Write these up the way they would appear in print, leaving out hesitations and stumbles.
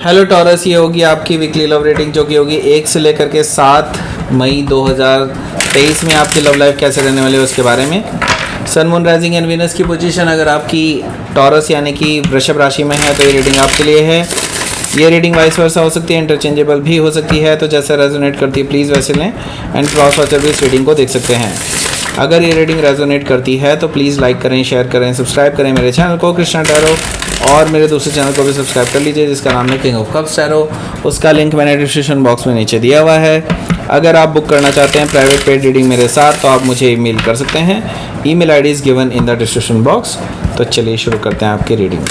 Hello taurus, ये होगी आपकी वीकली लव रेटिंग जो कि होगी 1 से लेकर के 7 मई 2023 में आपकी लव लाइफ कैसे रहने वाली है उसके बारे में। सन, मून, राइजिंग एंड वीनस की पोजीशन अगर आपकी टॉरस यानी कि वृषभ राशि में है तो ये रीडिंग आपके लिए है। ये रीडिंग वाइस वर्सा हो सकती है, इंटरचेंजेबल भी हो सकती है, तो जैसे रेजोनेट करती है प्लीज़ वैसे लें एंड क्रॉस वॉचर भी इस रीडिंग को देख सकते हैं। अगर ये रीडिंग रेजोनेट करती है तो प्लीज़ लाइक करें, शेयर करें, सब्सक्राइब करें मेरे चैनल को कृष्णा टैरो, और मेरे दूसरे चैनल को भी सब्सक्राइब कर लीजिए जिसका नाम है किंग ऑफ कप्स टैरो। उसका लिंक मैंने डिस्क्रिप्शन बॉक्स में नीचे दिया हुआ है। अगर आप बुक करना चाहते हैं प्राइवेट पेड रीडिंग मेरे साथ तो आप मुझे ईमेल कर सकते हैं। Email ID is given in the description box. तो चलिए शुरू करते हैं आपकी reading.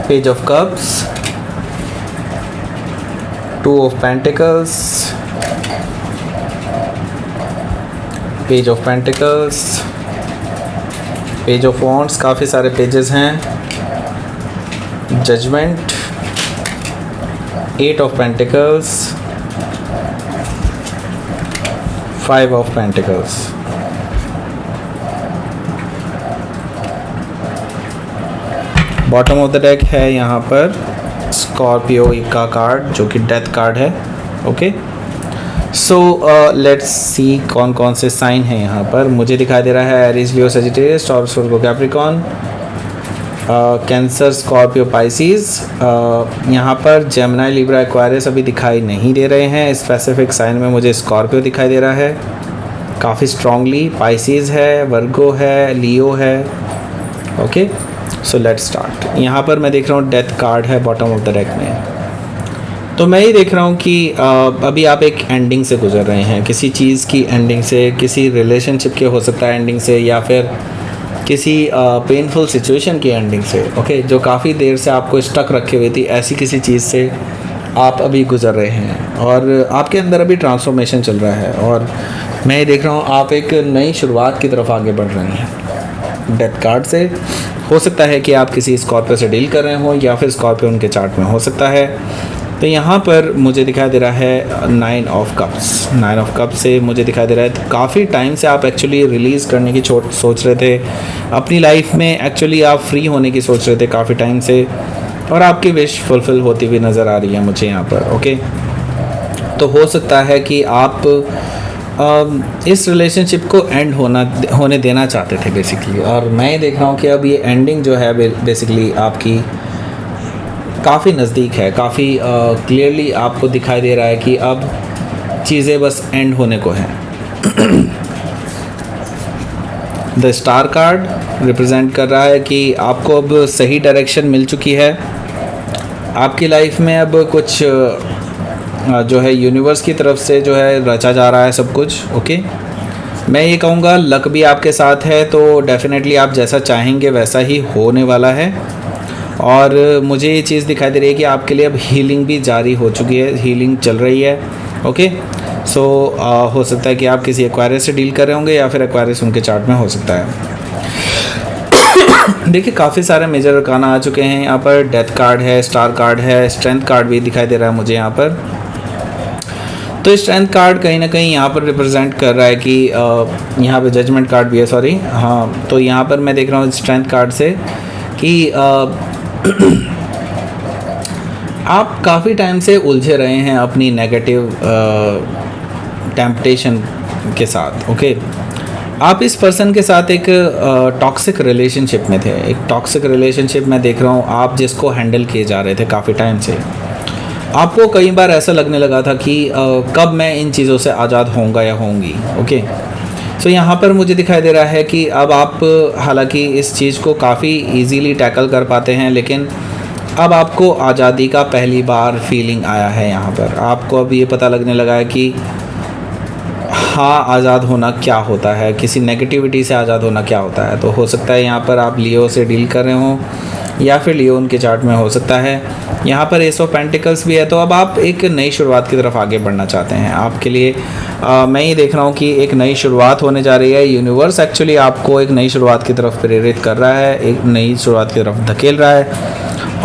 Page of Cups, 2 of Pentacles, Page of Pentacles, Page of Wands, काफ़ी सारे पेजेस हैं। Judgment, 8 of Pentacles, 5 of Pentacles। Bottom of the deck है यहाँ पर स्कॉर्पियो का कार्ड जो कि डेथ कार्ड है। ओके, सो लेट्स सी कौन कौन से साइन हैं यहाँ पर। मुझे दिखाई दे रहा है एरीज, लियो, सजिटेरियस, टॉरस, वर्गो, कैप्रिकॉर्न, कैंसर, स्कॉर्पियो, पाइसिस। यहाँ पर जेमिनी, लिब्रा, एक्वारियस अभी दिखाई नहीं दे रहे हैं। स्पेसिफिक साइन में मुझे स्कॉर्पियो दिखाई दे रहा है काफ़ी स्ट्रांगली, पाइसिस है, वर्गो है, लियो है। Okay, so let's start. यहाँ पर मैं देख रहा हूँ डेथ कार्ड है बॉटम ऑफ द डेक में। तो मैं ये देख रहा हूँ कि अभी आप एक एंडिंग से गुजर रहे हैं, किसी चीज़ की एंडिंग से, किसी रिलेशनशिप के हो सकता है एंडिंग से, या फिर किसी पेनफुल सिचुएशन की एंडिंग से। ओके, जो काफ़ी देर से आपको स्टक रखे हुई थी, ऐसी किसी चीज़ से आप अभी गुजर रहे हैं और आपके अंदर अभी ट्रांसफॉर्मेशन चल रहा है। और मैं ये देख रहा हूँ आप एक नई शुरुआत की तरफ आगे बढ़ रहे हैं डेथ कार्ड से। हो सकता है कि आप किसी स्कॉर्पियो से डील कर रहे हो या फिर स्कॉर्पियो उनके चार्ट में हो सकता है। तो यहाँ पर मुझे दिखाई दे रहा है 9 ऑफ कप्स। 9 ऑफ कप्स से मुझे दिखाई दे रहा है तो काफ़ी टाइम से आप एक्चुअली रिलीज़ करने की सोच रहे थे अपनी लाइफ में। एक्चुअली आप फ्री होने की सोच रहे थे काफ़ी टाइम से और आपकी विश फुलफ़िल होती हुई नज़र आ रही है मुझे यहाँ पर। ओके, तो हो सकता है कि आप इस रिलेशनशिप को एंड होने देना चाहते थे बेसिकली, और मैं ये देख रहा हूँ कि अब ये एंडिंग जो है बेसिकली आपकी काफ़ी नज़दीक है। काफ़ी क्लियरली आपको दिखाई दे रहा है कि अब चीज़ें बस एंड होने को हैं। द स्टार कार्ड रिप्रेजेंट कर रहा है कि आपको अब सही डायरेक्शन मिल चुकी है। आपकी लाइफ में अब कुछ जो है यूनिवर्स की तरफ से जो है रचा जा रहा है सब कुछ। ओके, मैं ये कहूँगा लक भी आपके साथ है, तो डेफिनेटली आप जैसा चाहेंगे वैसा ही होने वाला है। और मुझे ये चीज़ दिखाई दे रही है कि आपके लिए अब हीलिंग भी जारी हो चुकी है, हीलिंग चल रही है। ओके, सो हो सकता है कि आप किसी एक्वायरियस से डील कर रहे होंगे या फिर एक्वायरियस उनके चार्ट में हो सकता है। देखिए काफ़ी सारे मेजर अरकाना आ चुके हैं यहाँ पर। डेथ कार्ड है, स्टार कार्ड है, स्ट्रेंथ कार्ड भी दिखाई दे रहा है मुझे यहाँ पर। तो स्ट्रेंथ कार्ड कहीं ना कहीं यहाँ पर रिप्रेजेंट कर रहा है कि यहाँ पे जजमेंट कार्ड भी है, सॉरी, हाँ। तो यहाँ पर मैं देख रहा हूँ स्ट्रेंथ कार्ड से कि आप काफ़ी टाइम से उलझे रहे हैं अपनी नेगेटिव टेम्पटेशन के साथ। ओके, आप इस पर्सन के साथ एक टॉक्सिक रिलेशनशिप में थे। एक टॉक्सिक रिलेशनशिप में देख रहा हूँ आप जिसको हैंडल किए जा रहे थे काफ़ी टाइम से। आपको कई बार ऐसा लगने लगा था कि कब मैं इन चीज़ों से आज़ाद होऊंगा या होंगी। ओके, सो यहाँ पर मुझे दिखाई दे रहा है कि अब आप हालांकि इस चीज़ को काफ़ी इजीली टैकल कर पाते हैं, लेकिन अब आपको आज़ादी का पहली बार फीलिंग आया है। यहाँ पर आपको अब ये पता लगने लगा है कि हाँ, आज़ाद होना क्या होता है, किसी नेगेटिविटी से आज़ाद होना क्या होता है। तो हो सकता है यहाँ पर आप लियो से डील कर रहे हो या फिर लियो उनके चार्ट में हो सकता है। यहाँ पर एस ऑफ पेंटिकल्स भी है, तो अब आप एक नई शुरुआत की तरफ आगे बढ़ना चाहते हैं। आपके लिए मैं ये देख रहा हूँ कि एक नई शुरुआत होने जा रही है। यूनिवर्स एक्चुअली आपको एक नई शुरुआत की तरफ प्रेरित कर रहा है, एक नई शुरुआत की तरफ धकेल रहा है।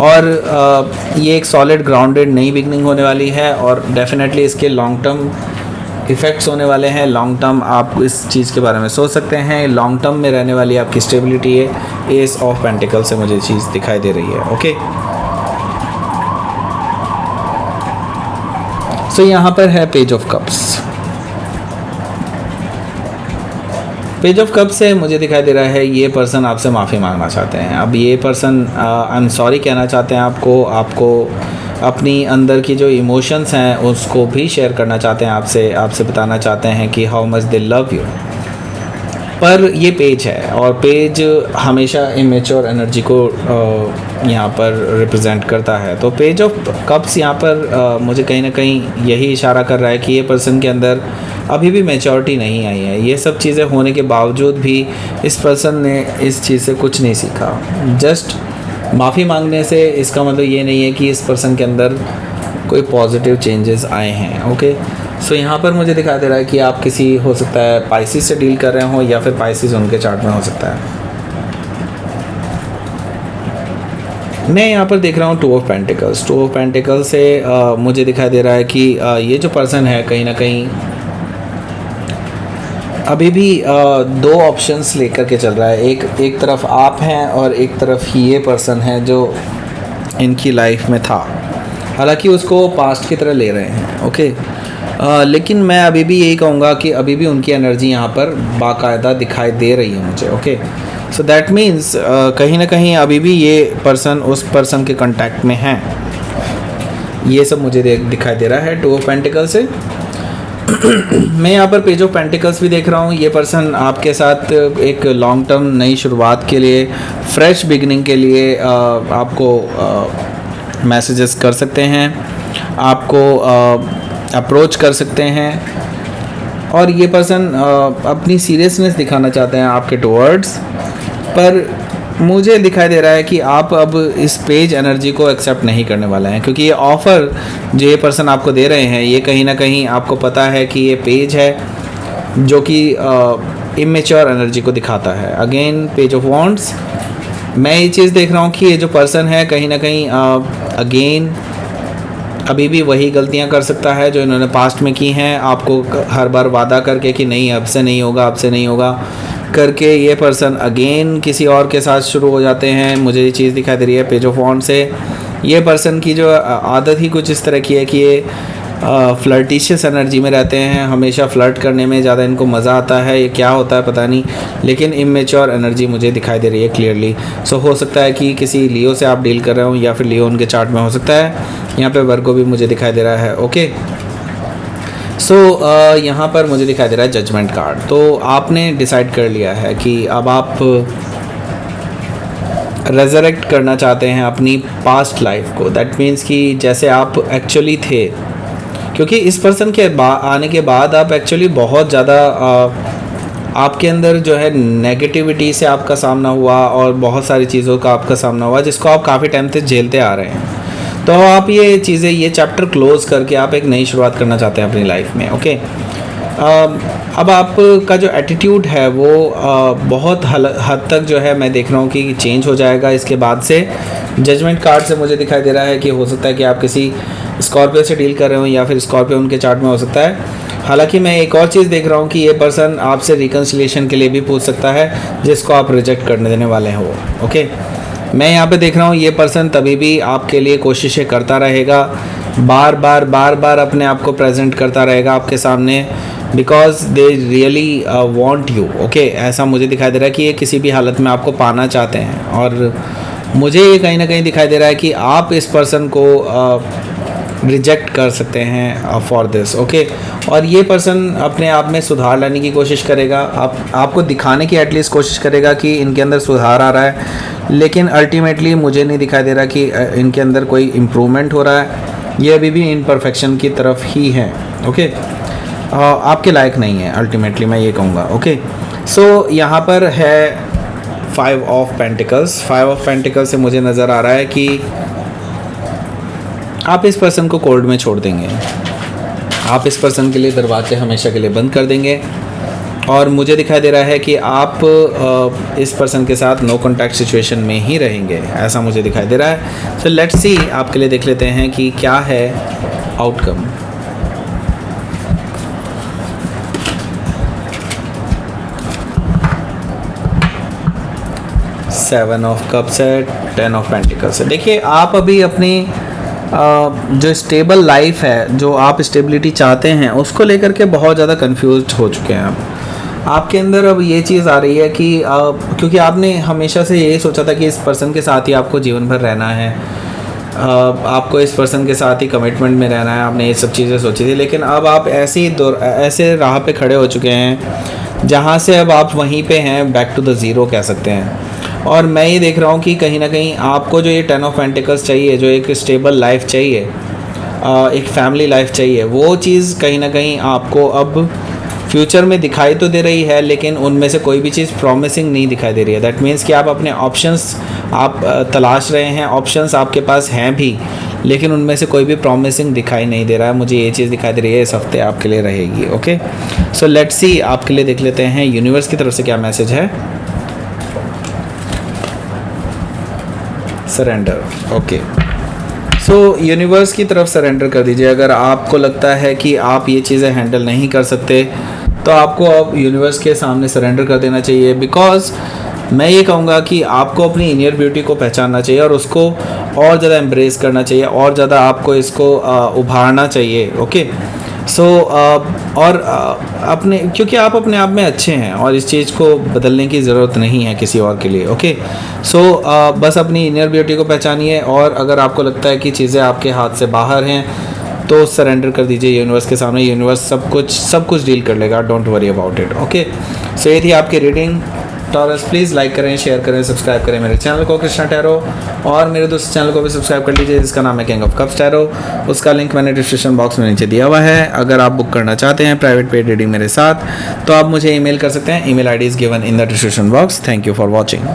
और ये एक सॉलिड ग्राउंडेड नई बिगनिंग होने वाली है और डेफिनेटली इसके लॉन्ग टर्म इफ़ेक्ट्स होने वाले हैं। लॉन्ग टर्म आप इस चीज़ के बारे में सोच सकते हैं। लॉन्ग टर्म में रहने वाली आपकी स्टेबिलिटी है। एस ऑफ पेंटिकल से मुझे चीज़ दिखाई दे रही है। ओके, सो यहाँ पर है page of cups. Page of cup से मुझे दिखाई दे रहा है ये पर्सन आपसे माफ़ी मांगना चाहते हैं। अब ये पर्सन आई एम सॉरी कहना चाहते हैं आपको अपनी अंदर की जो इमोशंस हैं उसको भी शेयर करना चाहते हैं आपसे बताना चाहते हैं कि how much they love you. पर ये पेज है और पेज हमेशा इमेच्योर एनर्जी को यहाँ पर रिप्रेजेंट करता है। तो पेज ऑफ कप्स यहाँ पर मुझे कहीं ना कहीं यही इशारा कर रहा है कि ये पर्सन के अंदर अभी भी मैच्योरिटी नहीं आई है। ये सब चीज़ें होने के बावजूद भी इस पर्सन ने इस चीज़ से कुछ नहीं सीखा। जस्ट माफ़ी मांगने से इसका मतलब ये नहीं है कि इस पर्सन के अंदर कोई पॉजिटिव चेंजेस आए हैं। ओके, सो यहाँ पर मुझे दिखाई दे रहा है कि आप किसी हो सकता है पाइसिस से डील कर रहे हो या फिर पाइसिस उनके चार्ट में हो सकता है। मैं यहाँ पर देख रहा हूँ two of pentacles. Two of pentacles से मुझे दिखाई दे रहा है कि ये जो पर्सन है कहीं ना कहीं अभी भी दो ऑप्शंस लेकर के चल रहा है। एक तरफ आप हैं और एक तरफ ही ये पर्सन है जो इनकी लाइफ में था, हालांकि उसको पास्ट की तरह ले रहे हैं। ओके, लेकिन मैं अभी भी यही कहूँगा कि अभी भी उनकी एनर्जी यहाँ पर बाकायदा दिखाई दे रही है मुझे। ओके, सो दैट मीन्स कहीं ना कहीं अभी भी ये पर्सन उस पर्सन के कांटेक्ट में हैं। ये सब मुझे दिखाई दे रहा है टू ऑफ पेंटिकल से। मैं यहाँ पर पेज ऑफ पेंटिकल्स भी देख रहा हूँ। ये पर्सन आपके साथ एक लॉन्ग टर्म नई शुरुआत के लिए, फ्रेश बिगनिंग के लिए आपको मैसेजेस कर सकते हैं, आपको अप्रोच कर सकते हैं और ये पर्सन अपनी सीरियसनेस दिखाना चाहते हैं आपके टुवर्ड्स। पर मुझे दिखाई दे रहा है कि आप अब इस पेज एनर्जी को एक्सेप्ट नहीं करने वाले हैं, क्योंकि ये ऑफ़र जो ये पर्सन आपको दे रहे हैं ये कहीं ना कहीं आपको पता है कि ये पेज है जो कि इमेच्योर एनर्जी को दिखाता है। अगेन पेज ऑफ वॉन्ड्स, मैं ये चीज़ देख रहा हूँ कि ये जो पर्सन है कहीं ना कहीं अगेन अभी भी वही गलतियाँ कर सकता है जो इन्होंने पास्ट में की हैं। आपको हर बार वादा करके कि नहीं अब से नहीं होगा करके ये पर्सन अगेन किसी और के साथ शुरू हो जाते हैं। मुझे ये चीज़ दिखाई दे रही है पेज ऑफ वॉन्ड से। ये पर्सन की जो आदत ही कुछ इस तरह की है कि ये फ्लर्टिशियस एनर्जी में रहते हैं, हमेशा फ्लर्ट करने में ज़्यादा इनको मज़ा आता है। ये क्या होता है पता नहीं, लेकिन इमेच्योर एनर्जी मुझे दिखाई दे रही है क्लियरली। सो हो सकता है कि किसी लियो से आप डील कर रहे हो या फिर लियो उनके चार्ट में हो सकता है। यहाँ पे वर्गो भी मुझे दिखाई दे रहा है। ओके, सो यहाँ पर मुझे दिखाई दे रहा है जजमेंट कार्ड। तो आपने डिसाइड कर लिया है कि अब आप रेजरेक्ट करना चाहते हैं अपनी पास्ट लाइफ को। दैट मीन्स कि जैसे आप एक्चुअली थे, क्योंकि इस पर्सन के आने के बाद आप एक्चुअली बहुत ज़्यादा आपके अंदर जो है नेगेटिविटी से आपका सामना हुआ और बहुत सारी चीज़ों का आपका सामना हुआ जिसको आप काफ़ी टाइम से झेलते आ रहे हैं। तो आप ये चीज़ें, ये चैप्टर क्लोज़ करके आप एक नई शुरुआत करना चाहते हैं अपनी लाइफ में। ओके, अब आपका जो एटीट्यूड है वो बहुत हद तक जो है मैं देख रहा हूँ कि चेंज हो जाएगा इसके बाद से। जजमेंट कार्ड से मुझे दिखाई दे रहा है कि हो सकता है कि आप किसी स्कॉर्पियो से डील कर रहे हो या फिर स्कॉर्पियो उनके चार्ट में हो सकता है। हालांकि मैं एक और चीज़ देख रहा हूँ कि ये पर्सन आपसे रिकन्सिलिएशन के लिए भी पूछ सकता है जिसको आप रिजेक्ट करने देने वाले हो। ओके, मैं यहाँ पे देख रहा हूँ ये पर्सन तभी भी आपके लिए कोशिशें करता रहेगा, बार बार अपने आप को प्रेजेंट करता रहेगा आपके सामने, because they really want you. Okay, ऐसा मुझे दिखाई दे रहा है कि ये किसी भी हालत में आपको पाना चाहते हैं और मुझे ये कहीं ना कहीं दिखाई दे रहा है कि आप इस पर्सन को रिजेक्ट कर सकते हैं फॉर दिस। ओके, और ये पर्सन अपने आप में सुधार लाने की कोशिश करेगा, आपको दिखाने की एटलीस्ट कोशिश करेगा कि इनके अंदर सुधार आ रहा है, लेकिन अल्टीमेटली मुझे नहीं दिखाई दे रहा कि इनके अंदर कोई इम्प्रूवमेंट हो रहा है। ये अभी भी इनपरफेक्शन की तरफ ही है। ओके, आपके लायक नहीं है अल्टीमेटली, मैं ये कहूँगा। ओके, सो यहाँ पर है 5 ऑफ पेंटिकल्स। 5 ऑफ पेंटिकल्स से मुझे नज़र आ रहा है कि आप इस पर्सन को कोल्ड में छोड़ देंगे, आप इस पर्सन के लिए दरवाजे हमेशा के लिए बंद कर देंगे। और मुझे दिखाई दे रहा है कि आप इस पर्सन के साथ नो कॉन्टैक्ट सिचुएशन में ही रहेंगे, ऐसा मुझे दिखाई दे रहा है। सो लेट्स सी, आपके लिए देख लेते हैं कि क्या है आउटकम। सेवन ऑफ कप्स है, 10 ऑफ पेंटिकल्स है। देखिए, आप अभी अपनी जो स्टेबल लाइफ है, जो आप स्टेबिलिटी चाहते हैं, उसको लेकर के बहुत ज़्यादा कंफ्यूज्ड हो चुके हैं आपके अंदर अब ये चीज़ आ रही है कि क्योंकि आपने हमेशा से यही सोचा था कि इस पर्सन के साथ ही आपको जीवन भर रहना है, आपको इस पर्सन के साथ ही कमिटमेंट में रहना है, आपने ये सब चीज़ें सोची थी। लेकिन अब आप ऐसे राह पे खड़े हो चुके हैं जहाँ से अब आप वहीं पे हैं, बैक टू द ज़ीरो कह सकते हैं। और मैं ये देख रहा हूँ कि कहीं ना कहीं आपको जो ये 10 ऑफ पेंटिकल्स चाहिए, जो एक स्टेबल लाइफ चाहिए, एक फैमिली लाइफ चाहिए, वो चीज़ कहीं ना कहीं आपको अब फ्यूचर में दिखाई तो दे रही है, लेकिन उनमें से कोई भी चीज़ प्रॉमिसिंग नहीं दिखाई दे रही है। दैट मीन्स कि आप अपने ऑप्शंस आप तलाश रहे हैं, ऑप्शंस आपके पास हैं भी, लेकिन उनमें से कोई भी प्रॉमिसिंग दिखाई नहीं दे रहा है। मुझे ये चीज़ दिखाई दे रही है इस हफ्ते आपके लिए रहेगी। ओके, सो लेट्स सी, आपके लिए देख लेते हैं यूनिवर्स की तरफ से क्या मैसेज है। सरेंडर। ओके, सो यूनिवर्स की तरफ सरेंडर कर दीजिए। अगर आपको लगता है कि आप ये चीज़ें हैंडल नहीं कर सकते, तो आपको अब यूनिवर्स के सामने सरेंडर कर देना चाहिए। बिकॉज मैं ये कहूँगा कि आपको अपनी इनियर ब्यूटी को पहचानना चाहिए और उसको और ज़्यादा एम्ब्रेस करना चाहिए, और ज़्यादा आपको इसको उभारना चाहिए। ओके, सो और अपने, क्योंकि आप अपने आप में अच्छे हैं और इस चीज़ को बदलने की ज़रूरत नहीं है किसी और के लिए। ओके, सो बस अपनी इनर ब्यूटी को पहचानिए, और अगर आपको लगता है कि चीज़ें आपके हाथ से बाहर हैं, तो सरेंडर कर दीजिए यूनिवर्स के सामने। यूनिवर्स सब कुछ डील कर लेगा, don't worry about it. Okay, so ये थी आपकी रीडिंग। टॉरस, प्लीज़ लाइक करें, शेयर करें, सब्सक्राइब करें मेरे चैनल को कृष्णा टैरो, और मेरे दोस्त चैनल को भी सब्सक्राइब कर लीजिए जिसका नाम है किंग ऑफ कप्स टैरो। उसका लिंक मैंने डिस्क्रिप्शन बॉक्स में नीचे दिया हुआ है। अगर आप बुक करना चाहते हैं प्राइवेट पेड रीडिंग मेरे साथ, तो आप मुझे ईमेल कर सकते हैं। Email ID is given in the description box. Thank you for watching.